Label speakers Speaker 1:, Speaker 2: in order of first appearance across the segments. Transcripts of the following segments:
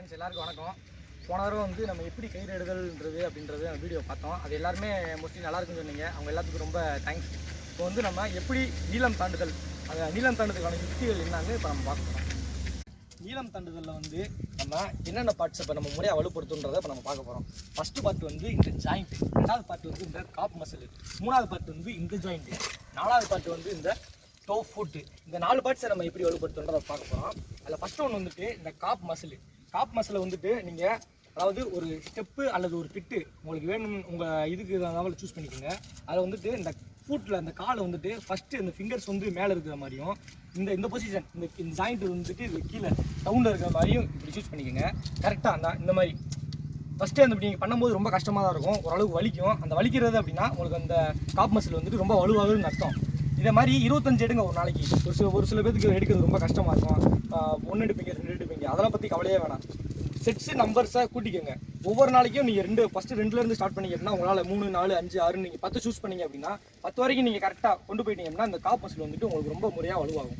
Speaker 1: Friends எல்லாருக்கும் வணக்கம். போன தடவை வந்து நம்ம எப்படி கயிறு எடுதல்ன்றது அப்படின்றது வீடியோ பார்த்தோம். அது எல்லாருமே மோஸ்ட்லி நல்லா இருக்குன்னு சொன்னீங்க. அவங்க எல்லாத்துக்கும் ரொம்ப தேங்க்ஸ். இப்போ வந்து நம்ம எப்படி நீளம் தாண்டுதல், அந்த நீளம் தாண்டுதலுக்கான யுக்திகள் என்னன்னு இப்போ நம்ம பார்க்க போகிறோம். நீளம் தாண்டுதலில் வந்து நம்ம என்னென்ன பார்ட்ஸ் இப்போ நம்ம முறையாக வலுப்படுத்துன்றதை இப்போ நம்ம பார்க்க போகிறோம். ஃபஸ்ட்டு பார்ட் வந்து இந்த ஜாயிண்ட்டு, ரெண்டாவது பார்ட் வந்து இந்த காப் மசில், மூணாவது பார்ட் வந்து இந்த ஜாயிண்ட்டு, நாலாவது பார்ட் வந்து இந்த டோ ஃபுட்டு. இந்த 4 பார்ட்ஸை நம்ம எப்படி வலுப்படுத்துன்றதை பார்க்க போகிறோம். அதில் ஃபஸ்ட்டு ஒன்று வந்துட்டு இந்த காப் மசில். காப் மசிலை வந்துட்டு நீங்கள் அதாவது ஒரு ஸ்டெப்பு அல்லது ஒரு பிட்டு உங்களுக்கு வேணும், உங்கள் இதுக்கு லெவலில் சூஸ் பண்ணிக்கோங்க. அதில் வந்துட்டு இந்த ஃபுட்டில் அந்த காலை வந்துட்டு ஃபஸ்ட்டு இந்த ஃபிங்கர்ஸ் வந்து மேலே இருக்கிற மாதிரியும், இந்த பொசிஷன் இந்த ஜாயிண்ட் வந்துட்டு இது கீழே டவுனில் இருக்கிற மாதிரியும் இப்படி சூஸ் பண்ணிக்கோங்க. கரெக்டாக இந்த மாதிரி ஃபஸ்ட்டு அந்த நீங்கள் பண்ணும்போது ரொம்ப கஷ்டமாக தான் இருக்கும், ஓரளவுக்கு வலிக்கும். அந்த வலிக்கிறது அப்படின்னா உங்களுக்கு அந்த காப் மசில் வந்துட்டு ரொம்ப வலுவாகுதுன்னு அர்த்தம். இதே மாதிரி 25 எடுங்க ஒரு நாளைக்கு. ஒரு சில பேருக்கு எடுக்கிறது ரொம்ப கஷ்டமாக இருக்கும். 1 எடுப்பீங்க 2 எடுப்பீங்க, அதெல்லாம் பற்றி கவலையே வேணாம். செட்ஸு நம்பர்ஸாக கூட்டிக்கோங்க. ஒவ்வொரு நாளைக்கும் நீங்கள் ஃபஸ்ட்டு 2லேருந்து ஸ்டார்ட் பண்ணிங்கன்னா உங்களால் 3, 4, 5, 6 நீங்கள் 10 சூஸ் பண்ணிங்க அப்படின்னா 10 வரைக்கும் நீங்கள் கரெக்டாக கொண்டு போயிட்டீங்கன்னா அந்த காப் மசில் வந்துட்டு உங்களுக்கு ரொம்ப முறையாக வலுவாகும்.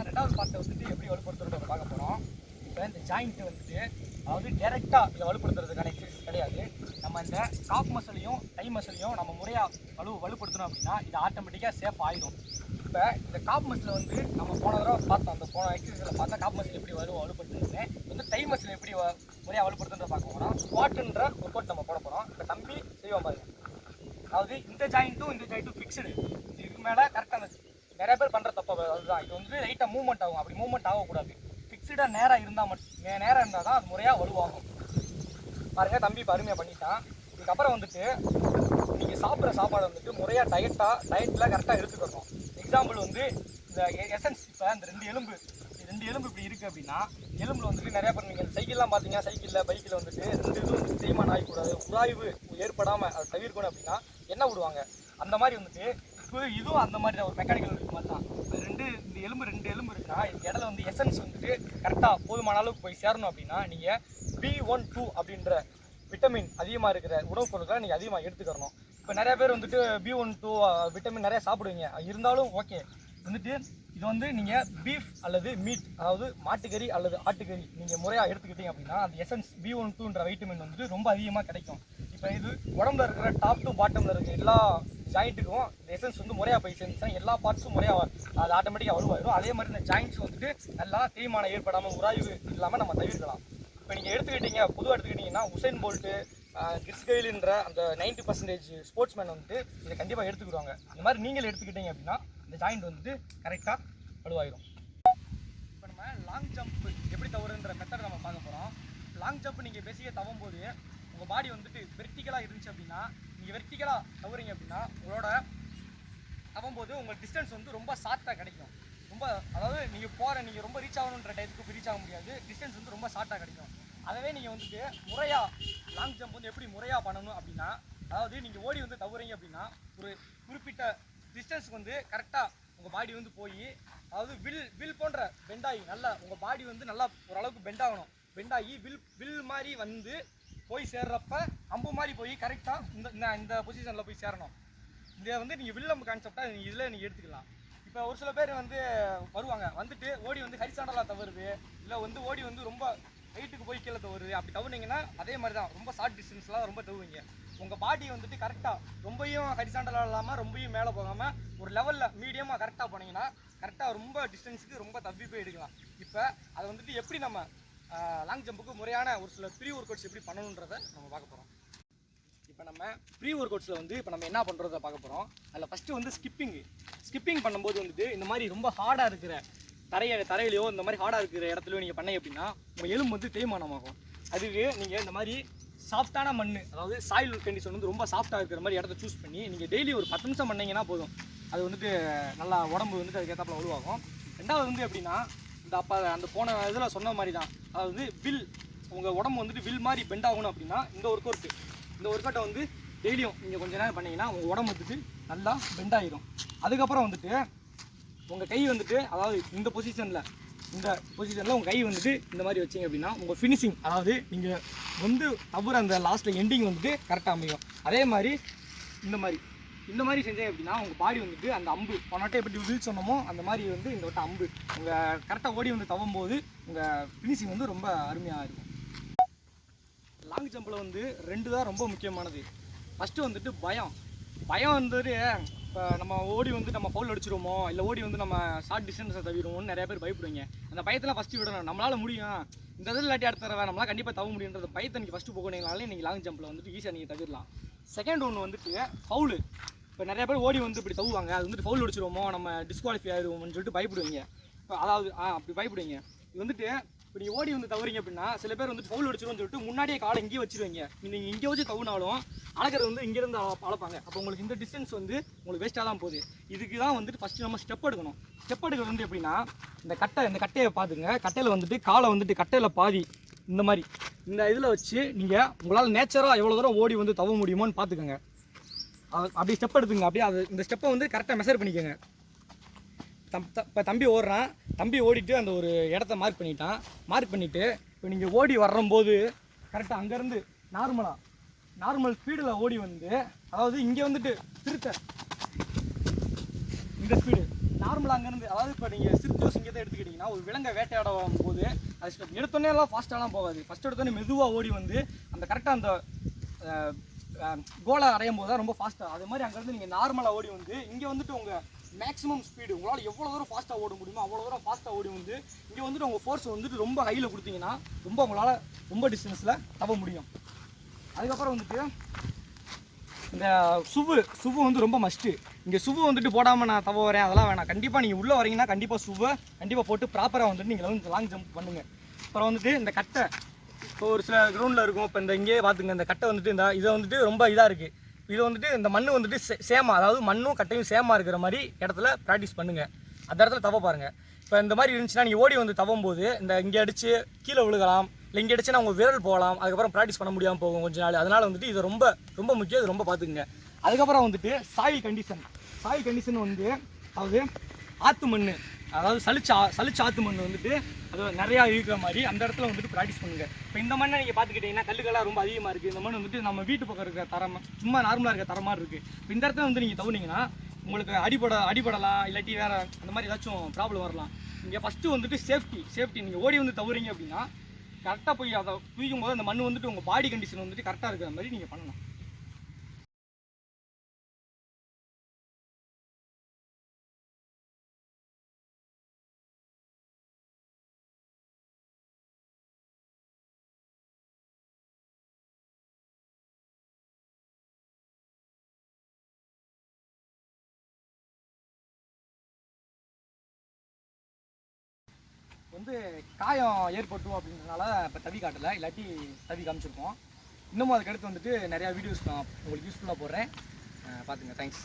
Speaker 1: ரெண்டாவது பார்ட்டை வந்துட்டு எப்படி வலுப்படுத்துறது பார்க்க போகிறோம். இப்போ இந்த ஜாயிண்ட்டு வந்துட்டு அதாவது டேரெக்டாக இதை வலுப்படுத்துறதுக்கான எக்ஸசைஸ் கிடையாது. நம்ம இந்த காப் மசிலையும் டை மசிலையும் நம்ம முறையாக வலுப்படுத்தணும் அப்படின்னா இது ஆட்டோமேட்டிக்காக சேஃப் ஆகிடும். இப்போ இந்த காப் மசில் வந்து நம்ம போன தடவை பார்த்தோம், அந்த போன எக்ஸசைஸில் பார்த்தா காப் மசில் எப்படி வலுப்படுத்துறது, வந்து டை மசில் எப்படி முறையாக வலுப்படுத்துறத பார்க்க போகிறோம். ஸ்குவாட்டுன்ற ஒரு கோட் நம்ம போட போகிறோம். இப்போ தம்பி செய்வோம் பாருங்க. அதாவது இந்த ஜாயிண்ட்டும் ஃபிக்ஸ்டு. இதுக்கு மேலே கரெக்டாக நிறைய பேர் பண்ணுற தப்பு அதுதான். இது வந்து லைட்டாக மூவ்மெண்ட் ஆகும், அப்படி மூவ்மெண்ட் ஆகக்கூடாது. ஃபிக்ஸ்டாக நேராக இருந்தால் தான் அது முறையாக வலுவாகும். பாருங்கள் தம்பி இப்போ அருமையாக பண்ணிட்டான். இதுக்கப்புறம் வந்துட்டு நீங்கள் சாப்பிட்ற சாப்பாடை வந்துட்டு முறையாக டயட்டில் கரெக்டாக எடுத்துக்கணும். எக்ஸாம்பிள் வந்து இந்த எசன்ஸ், இப்போ இந்த 2 எலும்பு இப்படி இருக்குது அப்படின்னா எலும்பில் வந்துட்டு நிறையா பேர் நீங்கள் சைக்கிள்லாம் பார்த்தீங்கன்னா சைக்கிளில் பைக்கில் வந்துட்டு 2 இது வந்து தேய்மானம் ஆகக்கூடாது, உராய்வு ஏற்படாமல் அதை தவிர்க்கணும் அப்படின்னா என்ன விடுவாங்க. அந்த மாதிரி வந்துட்டு இதுவும் அந்த மாதிரி தான் ஒரு மெக்கானிக்கல் இருக்கு மாதிரி தான். இந்த எலும்பு 2 எலும்பு இருக்குன்னா இந்த இடத்துல வந்து எசன்ஸ் வந்துட்டு கரெக்டாக போதுமான அளவுக்கு போய் சேரணும் அப்படின்னா நீங்கள் B12 அப்படின்ற விட்டமின் அதிகமாக இருக்கிற உணவுப் பொருட்களை நீங்கள் அதிகமாக எடுத்துக்கிறணும். இப்போ நிறைய பேர் வந்துட்டு B12 விட்டமின் நிறையா சாப்பிடுவீங்க, இருந்தாலும் ஓகே வந்துட்டு இது வந்து நீங்கள் பீஃப் அல்லது மீட், அதாவது மாட்டுக்கறி அல்லது ஆட்டுக்கறி நீங்கள் முறையாக எடுத்துக்கிட்டீங்க அப்படின்னா அந்த எசன்ஸ் B12ன்ற வைட்டமின் வந்துட்டு ரொம்ப அதிகமாக கிடைக்கும். இப்போ இது உடம்புல இருக்கிற டாப் டு பாட்டமில் இருக்கிற எல்லா ஜாயிண்ட்டுக்கும் இந்த எசன்ஸ் வந்து முறையாக போய் சேர்ந்துச்சா எல்லா பார்ட்ஸும் முறையாக அது ஆட்டோமேட்டிக்காக வலுவாயிடும். அதே மாதிரி இந்த ஜாயிண்ட்ஸ் வந்துட்டு நல்லா தேய்மானம் ஏற்படாமல் உராய்வு இல்லாமல் நம்ம தவிர்க்கலாம். இப்போ நீங்கள் எடுத்துக்கிட்டீங்க பொதுவாக எடுத்துக்கிட்டிங்கன்னா உசைன் போல்ட்டு, கிறிஸ் கெயில்ன்ற அந்த 90% ஸ்போர்ட்ஸ்மேன் வந்துட்டு இதை கண்டிப்பாக எடுத்துக்கிடுவாங்க. இந்த மாதிரி நீங்கள் எடுத்துக்கிட்டீங்க அப்படின்னா இந்த ஜாயிண்ட் வந்துட்டு கரெக்டாக வலுவாயிடும். இப்போ நம்ம லாங் ஜம்ப் எப்படி தவறுன்ற மெத்தட் நம்ம பார்க்க போகிறோம். லாங் ஜம்ப் நீங்கள் பேசிக்க தவும்போது உங்கள் பாடி வந்துட்டு வெர்டிக்கலாக இருந்துச்சு அப்படின்னா, நீங்கள் வெர்டிக்கலாக தவறீங்க அப்படின்னா உங்களோட தவும்போது உங்கள் டிஸ்டன்ஸ் வந்து ரொம்ப ஷார்ட்டாக கிடைக்கும். அதாவது நீங்கள் ரொம்ப ரீச் ஆகணுன்ற டைத்துக்கு ரீச் ஆக முடியாது, டிஸ்டன்ஸ் வந்து ரொம்ப ஷார்ட்டாக கிடைக்கும். அதவே நீங்கள் வந்துட்டு முறையாக லாங் ஜம்ப் வந்து எப்படி முறையாக பண்ணணும் அப்படின்னா, அதாவது நீங்கள் ஓடி வந்து தவறீங்க அப்படின்னா ஒரு குறிப்பிட்ட டிஸ்டன்ஸுக்கு வந்து கரெக்டாக உங்கள் பாடி வந்து போய், அதாவது வில் போன்ற பெண்டாகி நல்லா உங்கள் பாடி வந்து நல்லா ஓரளவுக்கு பெண்டாகணும். பெண்டாகி வில் மாதிரி வந்து போய் சேர்றப்ப அம்பு மாதிரி போய் கரெக்டாக இந்த பொசிஷனில் போய் சேரணும். இதை வந்து நீங்கள் வில்லம்பு கான்செப்டாக இதில் நீங்கள் எடுத்துக்கலாம். இப்போ ஒரு சில பேர் வந்து வருவாங்க, வந்துட்டு ஓடி வந்து ஹரிசாண்டலாக தவறுது, இல்லை வந்து ஓடி வந்து ரொம்ப ஹைட்டுக்கு போய் கீழே தவறுது. அப்படி தவறுனீங்கன்னா அதே மாதிரி தான் ரொம்ப ஷார்ட் டிஸ்டன்ஸ்லாம் ரொம்ப தவுவீங்க. உங்கள் பாடி வந்துட்டு கரெக்டாக ரொம்பையும் ஹரிசாண்டலாக இல்லாமல் ரொம்பையும் மேலே போகாமல் ஒரு லெவலில் மீடியமாக கரெக்டாக போனீங்கன்னா கரெக்டாக ரொம்ப டிஸ்டன்ஸுக்கு ரொம்ப தப்பி போய் எடுக்கலாம். இப்போ அதை வந்துட்டு எப்படி நம்ம லாங் ஜம்புக்கு முறையான ஒரு சில ப்ரீ ஒர்க் அவுட்ஸ் எப்படி பண்ணணுன்றதை நம்ம பார்க்க போகிறோம். இப்போ நம்ம ப்ரீ ஒர்க் அவுட்ஸில் வந்து இப்போ நம்ம என்ன பண்ணுறதை பார்க்க போகிறோம். அதில் ஃபஸ்ட்டு வந்து ஸ்கிப்பிங் பண்ணும்போது வந்துட்டு இந்த மாதிரி ரொம்ப ஹார்டாக இருக்கிற தரையிலையோ இந்த மாதிரி ஹார்டாக இருக்கிற இடத்துலையோ நீங்கள் பண்ணீங்க அப்படின்னா உங்கள் எலும்பு வந்து தேய்மானமாகும். அதுக்கு நீங்கள் இந்த மாதிரி சாஃப்டான மண், அதாவது சாயில் கண்டிஷன் வந்து ரொம்ப சாஃப்டாக இருக்கிற மாதிரி இடத்த சூஸ் பண்ணி நீங்கள் டெய்லி ஒரு 10 நிமிஷம் பண்ணிங்கன்னா போதும். அது வந்துட்டு நல்லா உடம்பு வந்துட்டு அதுக்கேற்றாப்புல வலுவாகும். ரெண்டாவது வந்து எப்படின்னா அந்த போன இதில் சொன்ன மாதிரி தான், அதாவது உங்கள் உடம்பு வந்துட்டு வில் மாதிரி பெண்ட் ஆகணும் அப்படின்னா இந்த ஒர்க் அவுட்டை வந்து டெய்லியும் நீங்கள் கொஞ்சம் நேரம் பண்ணிங்கன்னா உங்கள் உடம்பு வந்துட்டு நல்லா பெண்ட் ஆகிடும். அதுக்கப்புறம் வந்துட்டு உங்கள் கை வந்துட்டு அதாவது இந்த பொசிஷனில் உங்கள் கை வந்துட்டு இந்த மாதிரி வச்சிங்க அப்படின்னா உங்கள் ஃபினிஷிங், அதாவது நீங்கள் வந்து தவிர அந்த லாஸ்ட்டில் எண்டிங் வந்துட்டு கரெக்டாக அமையும். அதே மாதிரி இந்த மாதிரி இந்த மாதிரி செஞ்சேன் அப்படின்னா உங்கள் பாடி வந்துட்டு அந்த அம்பு போனாட்டே எப்படி வீல் சொன்னமோ அந்த மாதிரி வந்து இந்த வட்டம் அம்பு உங்கள் கரெக்டாக ஓடி வந்து தவும் போது உங்கள் ஃபினிஷிங் வந்து ரொம்ப அருமையாக இருக்கும். லாங் ஜம்பில் வந்து 2 தான் ரொம்ப முக்கியமானது. ஃபஸ்ட்டு வந்துட்டு பயம் வந்துட்டு இப்போ நம்ம ஓடி வந்து நம்ம ஃபவுல் அடிச்சிருவோமோ இல்லை ஓடி வந்து நம்ம ஷார்ட் டிஸ்டன்ஸை தவிடுவோம்னு நிறைய பேர் பயப்படுவீங்க. அந்த பயத்தில் ஃபஸ்ட்டு விடணும். நம்மளால் முடியும், இந்த இதில் இல்லாட்டி அடுத்த தடவை நம்மளால் கண்டிப்பாக தவ முடியுன்றது பயத்தை நீங்கள் ஃபஸ்ட்டு போகணுங்கனாலே நீங்கள் லாங் ஜம்பில் வந்துட்டு ஈஸியாக நீங்கள் தவிரலாம். செகண்ட் ஒன்று வந்துட்டு ஃபவுலு. இப்போ நிறைய பேர் ஓடி வந்து இப்படி தவுவாங்க, அது வந்துட்டு ஃபவுல் அடிச்சிருவோமோ நம்ம டிஸ்குவாலிஃபை ஆகிடுவோம்னு சொல்லிட்டு பயப்படுவீங்க. இப்போ அதாவது அப்படி பயப்படுவீங்க. இது வந்துட்டு இப்படி ஓடி வந்து தவறீங்க அப்படின்னா சில பேர் வந்துட்டு ஃபவுல் அடிச்சிருவோம்னு சொல்லிட்டு முன்னாடியே காலை இங்கேயே வச்சிருவீங்க. நீங்கள் இங்கே வச்சு தவுனாலும் அளக்கிறது வந்து இங்கேருந்து அளப்பாங்க. அப்போ உங்களுக்கு இந்த டிஸ்டன்ஸ் வந்து உங்களுக்கு வேஸ்ட்டாக தான் போகுது. இதுக்கு தான் வந்துட்டு ஃபஸ்ட்டு நம்ம ஸ்டெப் எடுக்கணும். ஸ்டெப் எடுக்கிறது வந்து எப்படின்னா இந்த கட்டையை பார்த்துங்க. கட்டையில் வந்துட்டு காலை வந்துட்டு கட்டையில் பாதி இந்த மாதிரி இந்த இதில் வச்சு நீங்கள் உங்களால் நேச்சராக எவ்வளோ தூரம் ஓடி வந்து தவ முடியுமோன்னு பார்த்துக்கோங்க. அப்படி ஸ்டெப் எடுத்துங்க. அப்படியே அது இந்த ஸ்டெப்பை வந்து கரெக்டாக மெஷர் பண்ணிக்கோங்க. இப்போ தம்பி ஓடுறான், தம்பி ஓடிட்டு அந்த ஒரு இடத்த மார்க் பண்ணிவிட்டு இப்போ நீங்கள் ஓடி வரும்போது கரெக்டாக அங்கேருந்து நார்மல் ஸ்பீடில் ஓடி வந்து, அதாவது இங்கே வந்துட்டு இந்த ஸ்பீடு நார்மலாக அங்கேருந்து, அதாவது இப்போ நீங்கள் சிறுத்தை சிங்கத்தை எடுத்துக்கிட்டிங்கன்னா ஒரு விலங்கை வேட்டையாடும் போது அது ஸ்டெப் எடுத்தோன்னே எல்லாம் ஃபாஸ்ட்டாலாம் போகாது. ஃபஸ்ட் எடுத்தோன்னே மெதுவாக ஓடி வந்து அந்த கரெக்டாக அந்த கோலை அடையும் போது தான் ரொம்ப ஃபாஸ்ட்டாக. அது மாதிரி அங்கேருந்து நீங்கள் நார்மலாக ஓடி வந்து இங்கே வந்துட்டு உங்கள் மேக்ஸிமம் ஸ்பீடு உங்களால் எவ்வளோ தூரம் ஃபாஸ்ட்டாக ஓட முடியுமோ அவ்வளோ தூரம் ஃபாஸ்ட்டாக ஓடி வந்து இங்கே வந்துட்டு உங்கள் ஃபோர்ஸ் வந்துட்டு ரொம்ப ஹையில் கொடுத்தீங்கன்னா உங்களால் ரொம்ப டிஸ்டன்ஸில் தவ முடியும். அதுக்கப்புறம் வந்துட்டு இந்த சுவு வந்து ரொம்ப மஸ்ட்டு. இங்கே சுவு வந்துட்டு போடாமல் நான் தவ வரேன் அதெல்லாம் வேணாம். கண்டிப்பாக நீங்கள் உள்ளே வரீங்கன்னா கண்டிப்பாக சுவை கண்டிப்பாக போட்டு ப்ராப்பராக வந்துட்டு நீங்கள் வந்து லாங் ஜம்ப் பண்ணுங்கள். அப்புறம் வந்துட்டு இந்த கட்டை இப்போ ஒரு சில கிரவுண்டில் இருக்கும். இப்போ இந்த இங்கேயே பார்த்துங்க, இந்த கட்டை வந்துட்டு இதை வந்துட்டு ரொம்ப இதாக இருக்குது. இது வந்துட்டு இந்த மண் வந்துட்டு சேமாக, அதாவது மண்ணும் கட்டையும் சேமாக இருக்கிற மாதிரி இடத்துல ப்ராக்டிஸ் பண்ணுங்கள். அந்த இடத்துல தவ பாருங்கள். இப்போ இந்த மாதிரி இருந்துச்சுன்னா நீங்கள் ஓடி வந்து தவும் போது இந்த இங்கே அடித்து கீழே விழுகலாம், இல்லை இங்கே அடிச்சுன்னா உங்கள் விரல் போகலாம். அதுக்கப்புறம் ப்ராக்டிஸ் பண்ண முடியாமல் போகும் கொஞ்ச நாள். அதனால் வந்துட்டு இது ரொம்ப ரொம்ப முக்கியம். இது ரொம்ப பார்த்துக்குங்க. அதுக்கப்புறம் வந்துட்டு சாயில் கண்டிஷன் வந்து அதாவது ஆற்று மண், அதாவது சளிச்ச ஆற்று மண் வந்துட்டு அது நிறையா இருக்கிற மாதிரி அந்த இடத்துல வந்துட்டு ப்ராக்டிஸ் பண்ணுங்கள். இப்போ இந்த மண்ணை நீங்கள் பார்த்துக்கிட்டிங்கன்னா கல்லுக்கெல்லாம் ரொம்ப அதிகமாக இருக்குது. இந்த மண் வந்துட்டு நம்ம வீட்டு பக்கம் இருக்கிற தரம் சும்மா நார்மலாக இருக்கிற தரமாக இருக்குது. இப்போ இந்த இடத்துல வந்து நீங்கள் தவுனீங்கன்னா உங்களுக்கு அடிபடலாம், இல்லாட்டி வேறு அந்த மாதிரி ஏதாச்சும் ப்ராப்ளம் வரலாம். நீங்கள் ஃபஸ்ட்டு வந்துட்டு சேஃப்டி நீங்கள் ஓடி வந்து தவுறீங்க அப்படின்னா கரெக்டாக போய் அதை தூக்கும் போது அந்த மண் வந்துட்டு உங்கள் பாடி கண்டிஷன் வந்துட்டு கரெக்டாக இருக்கிற மாதிரி நீங்கள் பண்ணணும். வந்து காயம் ஏற்பட்டும் அப்படின்றதுனால இப்போ தவி காட்டலை, இல்லாட்டி தவி காமிச்சிருக்கோம். இன்னமும் அதுக்கடுத்து வந்துட்டு நிறையா வீடியோஸ் நான் உங்களுக்கு யூஸ்ஃபுல்லாக போடுறேன். பார்த்துங்க. தேங்க்ஸ்.